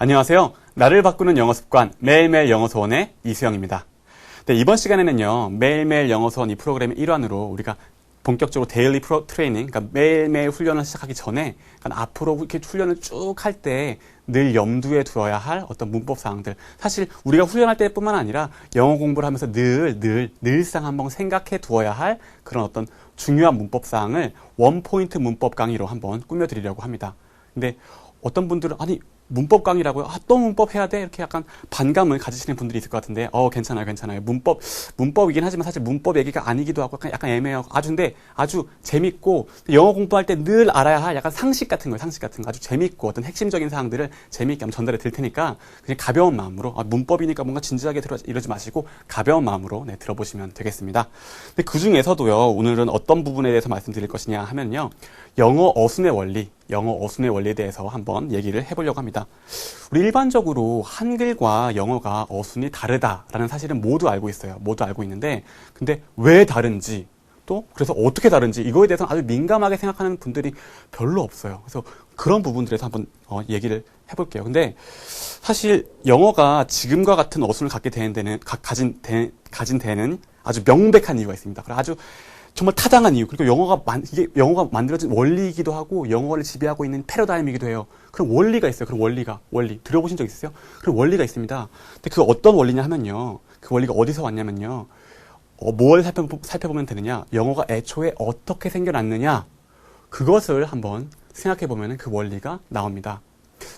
안녕하세요. 나를 바꾸는 영어 습관 매일매일 영어소원의 이수영입니다. 네, 이번 시간에는요. 매일매일 영어소원 이 프로그램의 일환으로 우리가 본격적으로 데일리 트레이닝, 그러니까 매일매일 훈련을 시작하기 전에 그러니까 앞으로 이렇게 훈련을 쭉 할 때 늘 염두에 두어야 할 어떤 문법 사항들. 사실 우리가 훈련할 때뿐만 아니라 영어 공부를 하면서 늘상 한번 생각해 두어야 할 그런 어떤 중요한 문법 사항을 원포인트 문법 강의로 한번 꾸며드리려고 합니다. 근데 어떤 분들은 아니 문법 강의라고요? 또 문법 해야 돼? 이렇게 약간 반감을 가지시는 분들이 있을 것 같은데, 괜찮아요. 문법이긴 하지만 사실 문법 얘기가 아니기도 하고 약간 애매해요. 근데 아주 재밌고, 영어 공부할 때 늘 알아야 할 약간 상식 같은 거 아주 재밌고 어떤 핵심적인 사항들을 재미있게 한번 전달해 드릴 테니까, 그냥 가벼운 마음으로, 문법이니까 뭔가 진지하게 이러지 마시고, 가벼운 마음으로, 들어보시면 되겠습니다. 근데 그 중에서도요, 오늘은 어떤 부분에 대해서 말씀드릴 것이냐 하면요, 영어 어순의 원리에 대해서 한번 얘기를 해보려고 합니다. 우리 일반적으로 한글과 영어가 어순이 다르다라는 사실은 모두 알고 있어요. 모두 알고 있는데, 근데 왜 다른지, 또 그래서 어떻게 다른지 이거에 대해서는 아주 민감하게 생각하는 분들이 별로 없어요. 그래서 그런 부분들에서 한번 얘기를 해볼게요. 근데 사실 영어가 지금과 같은 어순을 가진 데는 아주 명백한 이유가 있습니다. 아주 정말 타당한 이유. 그리고 이게 영어가 만들어진 원리이기도 하고, 영어를 지배하고 있는 패러다임이기도 해요. 그런 원리가 있어요. 그런 원리. 들어보신 적 있으세요? 그런 원리가 있습니다. 근데 그 어떤 원리냐 하면요. 그 원리가 어디서 왔냐면요. 뭘 살펴보면 되느냐. 영어가 애초에 어떻게 생겨났느냐. 그것을 한번 생각해보면 그 원리가 나옵니다.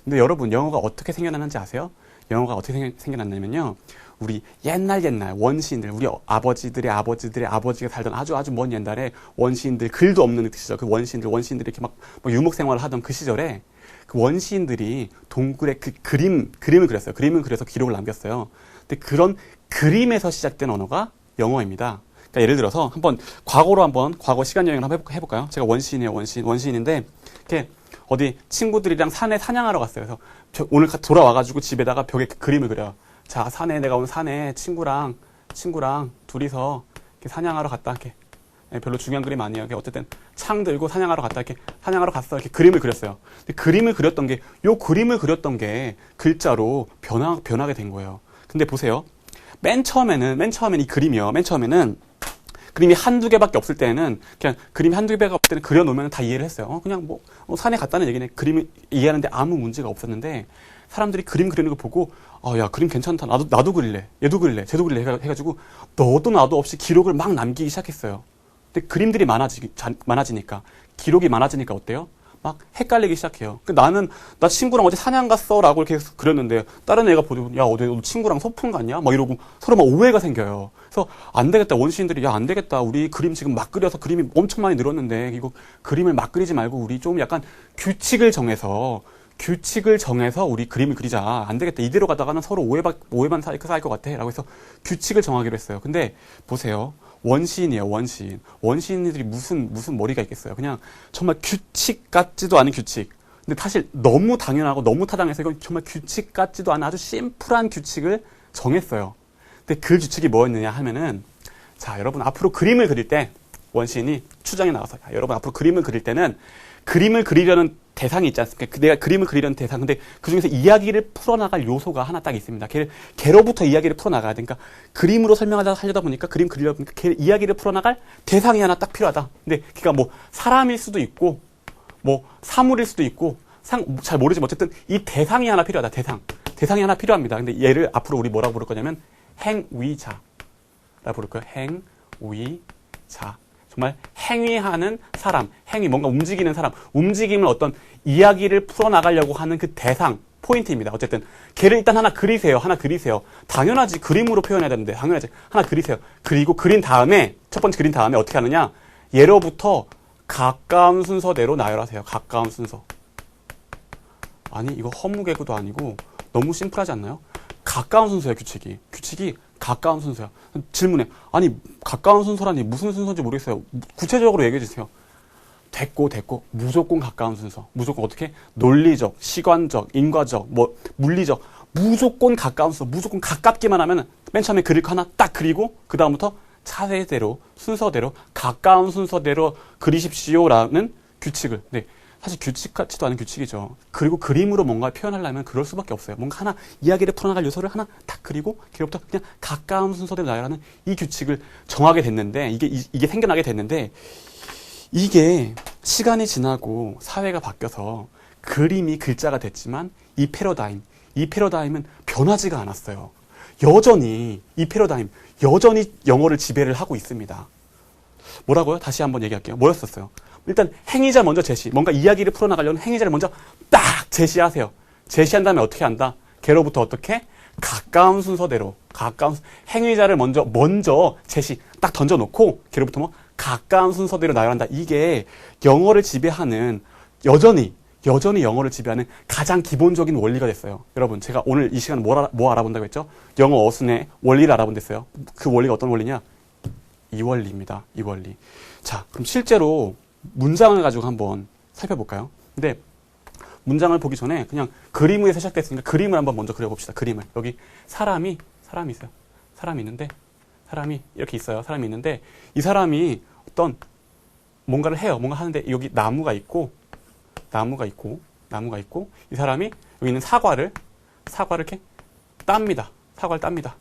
근데 여러분, 영어가 어떻게 생겨났는지 아세요? 영어가 어떻게 생겨났냐면요. 우리 옛날 원시인들, 우리 아버지들의 아버지가 살던 아주 먼 옛날에 원시인들, 글도 없는 그 시절, 그 원시인들이 이렇게 막 유목 생활을 하던 그 시절에 그 원시인들이 동굴에 그 그림을 그렸어요. 그림을 그려서 기록을 남겼어요. 근데 그런 그림에서 시작된 언어가 영어입니다. 그러니까 예를 들어서 과거 시간 여행을 한번 해볼까요? 제가 원시인인데, 이렇게 어디 친구들이랑 산에 사냥하러 갔어요. 그래서 오늘 돌아와가지고 집에다가 벽에 그 그림을 그려요. 자, 내가 오늘 산에 친구랑 둘이서 이렇게 사냥하러 갔다, 이렇게. 별로 중요한 그림 아니에요. 어쨌든 창 들고 사냥하러 갔어. 이렇게 그림을 그렸어요. 근데 그림을 그렸던 게 글자로 변하게 된 거예요. 근데 보세요. 맨 처음에는 이 그림이 한두 개밖에 없을 때는 그냥 그림이 한두 개가 없을 때는 그려놓으면 다 이해를 했어요. 그냥 산에 갔다는 얘기네. 그림을 이해하는데 아무 문제가 없었는데, 사람들이 그림 그리는 거 보고, 야, 그림 괜찮다. 나도 그릴래. 얘도 그릴래. 쟤도 그릴래. 해가지고, 너도 나도 없이 기록을 막 남기기 시작했어요. 근데 그림들이 많아지니까, 기록이 많아지니까 어때요? 막 헷갈리기 시작해요. 나 친구랑 어제 사냥 갔어. 라고 이렇게 그렸는데, 다른 애가 보고, 야, 어제 너 친구랑 소풍 갔냐? 막 이러고, 서로 막 오해가 생겨요. 그래서, 안 되겠다. 원시인들이, 야, 안 되겠다. 우리 그림 지금 막 그려서 그림이 엄청 많이 늘었는데, 이거 그림을 막 그리지 말고, 우리 좀 약간 규칙을 정해서 우리 그림을 그리자. 안 되겠다. 이대로 가다가는 서로 오해만 쌓일 것 같아. 라고 해서 규칙을 정하기로 했어요. 근데 보세요. 원시인이에요, 원시인. 원시인들이 무슨 머리가 있겠어요. 그냥 정말 규칙 같지도 않은 규칙. 근데 사실 너무 당연하고 너무 타당해서 이건 정말 규칙 같지도 않은 아주 심플한 규칙을 정했어요. 근데 그 규칙이 뭐였느냐 하면은, 자, 여러분 앞으로 그림을 그릴 때 원시인이 추정에 나와서, 여러분 앞으로 그림을 그릴 때는 그림을 그리려는 대상이 있지 않습니까? 내가 그림을 그리려는 대상. 근데 그 중에서 이야기를 풀어나갈 요소가 하나 딱 있습니다. 걔로부터 이야기를 풀어나가야 되니까, 그림으로 하려다 보니까, 그림 그리려다 보니까 걔 이야기를 풀어나갈 대상이 하나 딱 필요하다. 근데 걔가 사람일 수도 있고, 사물일 수도 있고, 잘 모르지만 어쨌든 이 대상이 하나 필요하다. 대상이 하나 필요합니다. 근데 얘를 앞으로 우리 뭐라고 부를 거냐면 행위자라고 부를 거예요. 행위자. 정말 행위하는 사람, 뭔가 움직이는 사람, 움직임을 어떤 이야기를 풀어나가려고 하는 그 대상, 포인트입니다. 어쨌든 걔를 일단 하나 그리세요. 당연하지. 그림으로 표현해야 되는데, 당연하지. 하나 그리세요. 그리고 첫 번째 그린 다음에 어떻게 하느냐? 예로부터 가까운 순서대로 나열하세요. 가까운 순서. 아니, 이거 허무개구도 아니고 너무 심플하지 않나요? 가까운 순서예요, 규칙이 가까운 순서야. 질문해. 아니, 가까운 순서라니 무슨 순서인지 모르겠어요. 구체적으로 얘기해 주세요. 됐고. 무조건 가까운 순서. 무조건 어떻게? 논리적, 시관적, 인과적, 물리적. 무조건 가까운 순서. 무조건 가깝기만 하면 맨 처음에 그릴 거 하나 딱 그리고 그 다음부터 차례대로, 순서대로, 가까운 순서대로 그리십시오라는 규칙을. 네. 사실 규칙 같지도 않은 규칙이죠. 그리고 그림으로 뭔가 표현하려면 그럴 수밖에 없어요. 뭔가 하나 이야기를 풀어나갈 요소를 하나 딱 그리고 걔로부터 그냥 가까운 순서대로 나열하는 이 규칙을 정하게 됐는데 이게 생겨나게 됐는데 이게 시간이 지나고 사회가 바뀌어서 그림이 글자가 됐지만 이 패러다임은 변하지가 않았어요. 여전히 이 패러다임 여전히 영어를 지배를 하고 있습니다. 뭐라고요? 다시 한번 얘기할게요. 뭐였었어요? 일단 행위자 먼저 제시. 뭔가 이야기를 풀어나가려는 행위자를 먼저 딱 제시하세요. 제시한 다음에 어떻게 한다? 걔로부터 어떻게? 가까운 순서대로. 행위자를 먼저 제시 딱 던져놓고 걔로부터 뭐 가까운 순서대로 나열한다. 이게 영어를 지배하는 여전히 영어를 지배하는 가장 기본적인 원리가 됐어요. 여러분, 제가 오늘 이 시간에 뭐 알아본다고 했죠? 영어 어순의 원리를 알아본댔어요. 그 원리가 어떤 원리냐? 이 원리입니다. 이 원리. 자, 그럼 실제로 문장을 가지고 한번 살펴볼까요? 근데 문장을 보기 전에 그냥 그림 위에서 시작됐으니까 그림을 한번 먼저 그려봅시다. 그림을. 여기 사람이 있어요. 사람이 이렇게 있어요. 사람이 있는데 이 사람이 어떤 뭔가를 해요. 뭔가 하는데 여기 나무가 있고 이 사람이 여기 있는 사과를 이렇게 땁니다. 사과를 땁니다.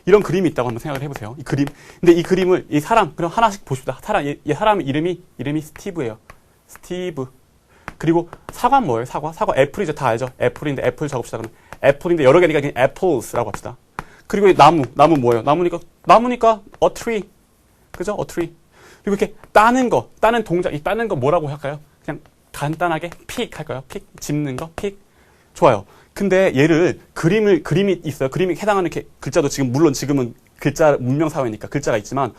이런 그림이 있다고 한번 생각을 해보세요. 이 그림. 근데 이 그림을, 이 사람, 그럼 하나씩 보십시다. 이 사람의 이름이 스티브예요. 스티브. 그리고 사과는 뭐예요? 사과 애플이죠. 다 알죠? 애플인데 애플 적읍시다. 그러면 애플인데 여러 개니까 그냥 apples라고 합시다. 그리고 나무 뭐예요? 나무니까 a tree. 그죠? a tree. 그리고 이렇게 따는 동작, 이 따는 거 뭐라고 할까요? 그냥 간단하게 pick 할까요? pick. 짚는 거? pick. 좋아요. 근데 얘를 그림이 있어요. 그림이 해당하는 글자도 지금은 글자 문명 사회니까 글자가 있지만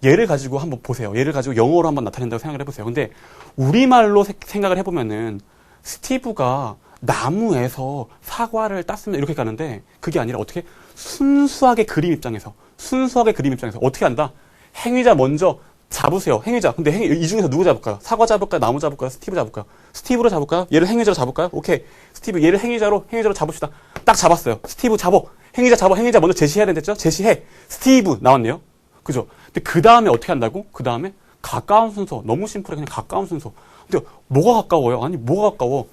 얘를 가지고 한번 보세요. 얘를 가지고 영어로 한번 나타낸다고 생각을 해보세요. 근데 우리말로 생각을 해보면은 스티브가 나무에서 사과를 땄습니다. 이렇게 가는데 그게 아니라 어떻게 순수하게 그림 입장에서 어떻게 한다? 행위자 먼저 잡으세요. 행위자. 근데 이 중에서 누구 잡을까요? 사과 잡을까요? 나무 잡을까요? 스티브 잡을까요? 스티브로 잡을까요? 얘를 행위자로 잡을까요? 오케이. 스티브, 얘를 행위자로 잡읍시다. 딱 잡았어요. 스티브 잡어. 행위자 먼저 제시해야 된댔죠? 제시해. 스티브 나왔네요. 그죠? 근데 그 다음에 어떻게 한다고? 그 다음에 가까운 순서. 너무 심플해. 그냥 가까운 순서. 근데 뭐가 가까워요? 아니, 뭐가 가까워?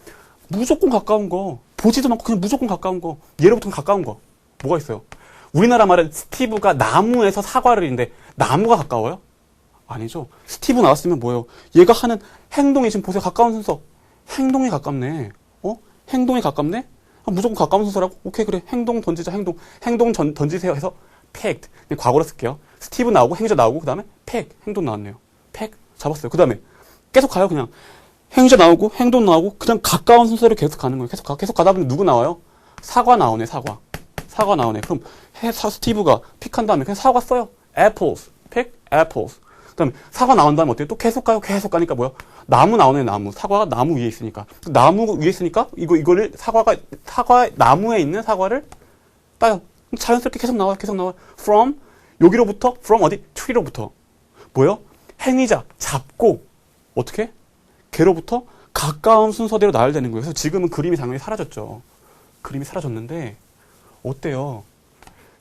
무조건 가까운 거. 보지도 않고 그냥 무조건 가까운 거. 얘로부터는 가까운 거. 뭐가 있어요? 우리나라 말은 스티브가 나무에서 사과를 인데 나무가 가까워요? 아니죠. 스티브 나왔으면 뭐예요? 얘가 하는 행동이 지금 보세요. 가까운 순서. 행동이 가깝네. 행동이 가깝네? 무조건 가까운 순서라고? 오케이, 그래. 행동 던지자, 행동 던지세요 해서 picked. 과거로 쓸게요. 스티브 나오고 행위자 나오고 그 다음에 pick. 행동 나왔네요. pick. 잡았어요. 그 다음에 계속 가요. 그냥 행위자 나오고 행동 나오고 그냥 가까운 순서로 계속 가는 거예요. 계속 가다 보면 누구 나와요? 사과 나오네. 사과 나오네. 그럼 스티브가 픽한 다음에 그냥 사과 써요. apples. pick apples. 그 다음에 사과 나온 다음에 어때요? 또 계속 가요. 계속 가니까 뭐야? 나무 나오네. 사과가 나무 위에 있으니까. 나무 위에 있으니까 이거를 나무에 있는 사과를 따요. 자연스럽게 계속 나와요. from 여기로부터 from 어디? tree로부터 뭐요? 행위자 잡고 어떻게? 걔로부터 가까운 순서대로 나열되는 거예요. 그래서 지금은 그림이 당연히 사라졌죠. 그림이 사라졌는데 어때요?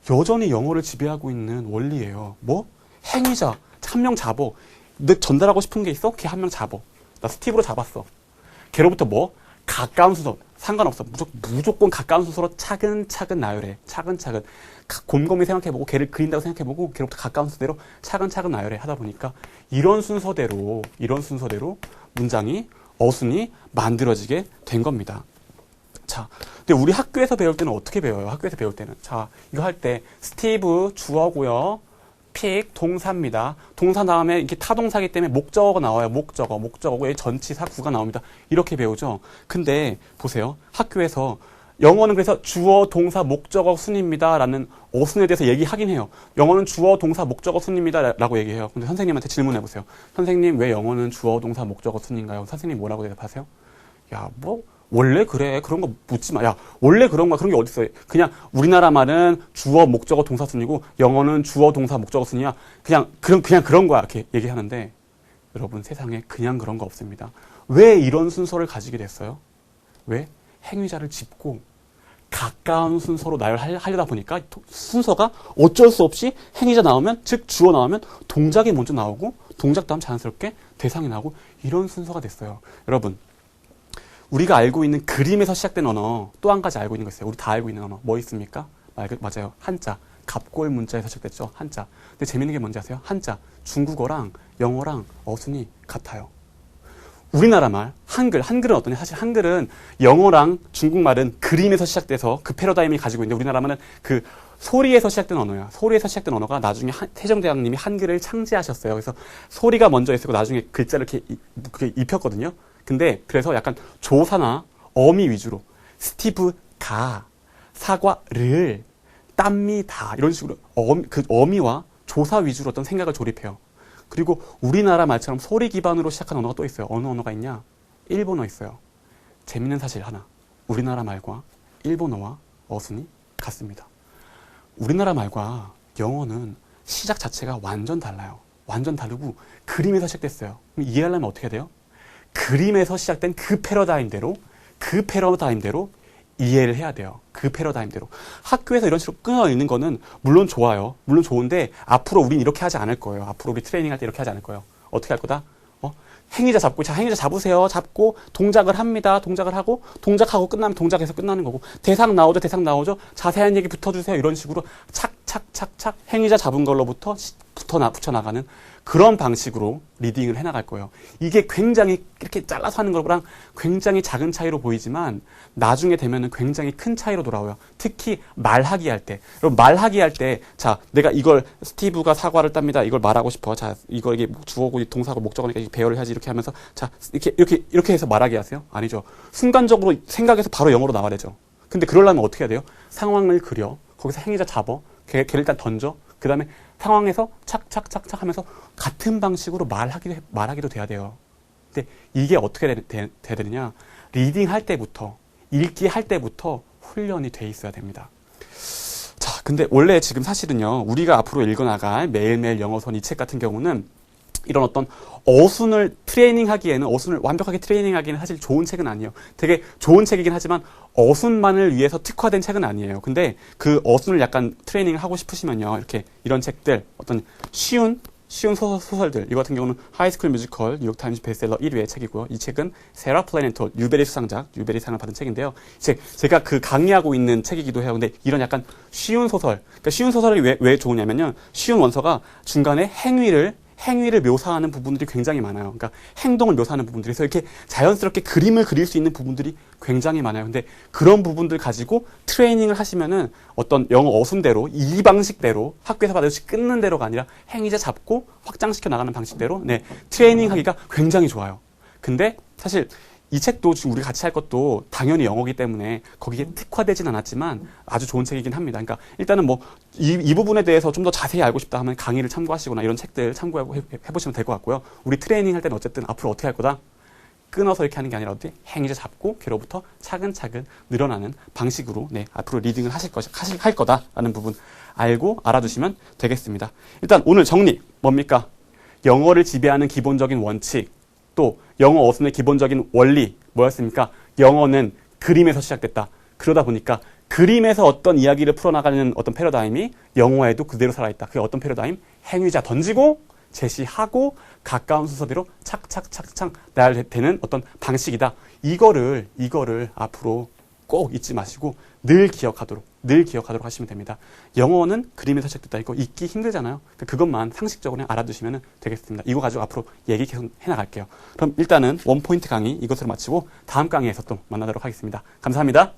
여전히 영어를 지배하고 있는 원리예요. 뭐? 행위자 한 명 잡어. 너 전달하고 싶은 게 있어? 걔 한 명 잡어. 나 스티브로 잡았어. 걔로부터 뭐? 가까운 순서. 상관없어. 무조건 가까운 순서로 차근차근 나열해. 차근차근. 곰곰이 생각해보고 걔를 그린다고 생각해보고 걔로부터 가까운 순서대로 차근차근 나열해. 하다 보니까 이런 순서대로 문장이 어순이 만들어지게 된 겁니다. 자, 근데 우리 학교에서 배울 때는 어떻게 배워요? 학교에서 배울 때는. 자, 이거 할 때 스티브 주어고요. pick 동사입니다. 동사 다음에 이렇게 타동사기 때문에 목적어가 나와요. 목적어고 여기 전치사 구가 나옵니다. 이렇게 배우죠. 근데 보세요. 학교에서 영어는 그래서 주어, 동사, 목적어 순입니다. 라는 어순에 대해서 얘기하긴 해요. 영어는 주어, 동사, 목적어 순입니다. 라고 얘기해요. 근데 선생님한테 질문해 보세요. 선생님, 왜 영어는 주어, 동사, 목적어 순인가요? 선생님 뭐라고 대답하세요? 야, 원래 그래. 그런 거 묻지 마. 야, 원래 그런 게 어딨어. 그냥 우리나라 말은 주어, 목적어, 동사 순이고 영어는 주어, 동사, 목적어 순이야. 그냥 그런 거야. 이렇게 얘기하는데 여러분 세상에 그냥 그런 거 없습니다. 왜 이런 순서를 가지게 됐어요? 왜? 행위자를 짚고 가까운 순서로 나열하려다 보니까 순서가 어쩔 수 없이 행위자 나오면, 즉 주어 나오면 동작이 먼저 나오고 동작 다음 자연스럽게 대상이 나오고 이런 순서가 됐어요. 여러분 우리가 알고 있는 그림에서 시작된 언어, 또 한 가지 알고 있는 거 있어요. 우리 다 알고 있는 언어. 뭐 있습니까? 맞아요. 한자. 갑골 문자에서 시작됐죠. 한자. 근데 재밌는 게 뭔지 아세요? 한자. 중국어랑 영어랑 어순이 같아요. 우리나라 말, 한글은 어떠냐? 사실 한글은 영어랑 중국말은 그림에서 시작돼서 그 패러다임이 가지고 있는데 우리나라 말은 그 소리에서 시작된 언어야. 소리에서 시작된 언어가 나중에 태종대왕님이 한글을 창제하셨어요. 그래서 소리가 먼저 있었고 나중에 글자를 이렇게 입혔거든요. 근데 그래서 약간 조사나 어미 위주로 스티브 가, 사과를, 땀미다 이런 식으로 그 어미와 조사 위주로 어떤 생각을 조립해요. 그리고 우리나라 말처럼 소리 기반으로 시작한 언어가 또 있어요. 어느 언어가 있냐? 일본어 있어요. 재밌는 사실 하나. 우리나라 말과 일본어와 어순이 같습니다. 우리나라 말과 영어는 시작 자체가 완전 달라요. 완전 다르고 그림에서 시작됐어요. 그럼 이해하려면 어떻게 해야 돼요? 그림에서 시작된 그 패러다임대로 이해를 해야 돼요. 그 패러다임대로. 학교에서 이런 식으로 끊어 읽는 거는 물론 좋아요. 물론 좋은데 앞으로 우린 이렇게 하지 않을 거예요. 앞으로 우리 트레이닝 할 때 이렇게 하지 않을 거예요. 어떻게 할 거다? 행위자 잡고, 자, 행위자 잡으세요. 잡고 동작을 합니다. 동작을 하고 동작하고 끝나면 동작에서 끝나는 거고 대상 나오죠. 자세한 얘기 붙여주세요. 이런 식으로 착착착착 행위자 잡은 걸로부터 붙여나가는 그런 방식으로 리딩을 해나갈 거예요. 이게 굉장히 이렇게 잘라서 하는 거랑 굉장히 작은 차이로 보이지만 나중에 되면은 굉장히 큰 차이로 돌아와요. 특히 말하기 할 때. 여러분 말하기 할 때, 자, 내가 이걸 스티브가 사과를 땁니다. 이걸 말하고 싶어. 자, 이거 이게 주어고 동사고 목적어니까 배열을 해야지 이렇게 하면서 자, 이렇게 해서 말하기 하세요? 아니죠. 순간적으로 생각해서 바로 영어로 나와야 되죠. 근데 그러려면 어떻게 해야 돼요? 상황을 그려. 거기서 행위자 잡어. 걔를 일단 던져. 그 다음에 상황에서 착착착착 하면서 같은 방식으로 말하기도 돼야 돼요. 근데 이게 어떻게 돼야 되느냐? 리딩 할 때부터, 읽기 할 때부터 훈련이 돼 있어야 됩니다. 자, 근데 원래 지금 사실은요, 우리가 앞으로 읽어나갈 매일매일 영어선 이 책 같은 경우는 이런 어떤 어순을 어순을 완벽하게 트레이닝하기에는 사실 좋은 책은 아니에요. 되게 좋은 책이긴 하지만 어순만을 위해서 특화된 책은 아니에요. 근데 그 어순을 약간 트레이닝을 하고 싶으시면요. 이런 책들, 어떤 쉬운 소설들, 이거 같은 경우는 하이스쿨 뮤지컬 뉴욕타임즈 베스트셀러 1위의 책이고요. 이 책은 세라 플래넨톨, 뉴베리 수상작, 뉴베리상을 받은 책인데요. 제가 그 강의하고 있는 책이기도 해요. 근데 이런 약간 쉬운 소설, 그러니까 쉬운 소설이 왜 좋으냐면요. 쉬운 원서가 중간에 행위를 묘사하는 부분들이 굉장히 많아요. 그러니까 행동을 묘사하는 부분들이. 그래서 이렇게 자연스럽게 그림을 그릴 수 있는 부분들이 굉장히 많아요. 근데 그런 부분들 가지고 트레이닝을 하시면은 어떤 영어 어순대로, 이 방식대로 학교에서 받듯이 끊는 대로가 아니라 행위자 잡고 확장시켜 나가는 방식대로 트레이닝 하기가 굉장히 좋아요. 근데 사실 이 책도 지금 우리 같이 할 것도 당연히 영어기 때문에 거기에 특화되진 않았지만 아주 좋은 책이긴 합니다. 그러니까 일단은 이 부분에 대해서 좀 더 자세히 알고 싶다 하면 강의를 참고하시거나 이런 책들 참고하고 해보시면 될 것 같고요. 우리 트레이닝 할 때는 어쨌든 앞으로 어떻게 할 거다? 끊어서 이렇게 하는 게 아니라 행위자 잡고 걔로부터 차근차근 늘어나는 방식으로 앞으로 리딩을 할 거다라는 부분 알고 알아두시면 되겠습니다. 일단 오늘 정리 뭡니까? 영어를 지배하는 기본적인 원칙, 또 영어 어순의 기본적인 원리 뭐였습니까? 영어는 그림에서 시작됐다. 그러다 보니까 그림에서 어떤 이야기를 풀어나가는 어떤 패러다임이 영어에도 그대로 살아있다. 그게 어떤 패러다임? 행위자 던지고 제시하고 가까운 순서대로 착착착착 나야 되는 어떤 방식이다. 이거를 앞으로 꼭 잊지 마시고 늘 기억하도록 하시면 됩니다. 영어는 그림에서 시작됐다. 이거 읽기 힘들잖아요. 그것만 상식적으로 알아두시면 되겠습니다. 이거 가지고 앞으로 얘기 계속 해나갈게요. 그럼 일단은 원포인트 강의 이것으로 마치고 다음 강의에서 또 만나도록 하겠습니다. 감사합니다.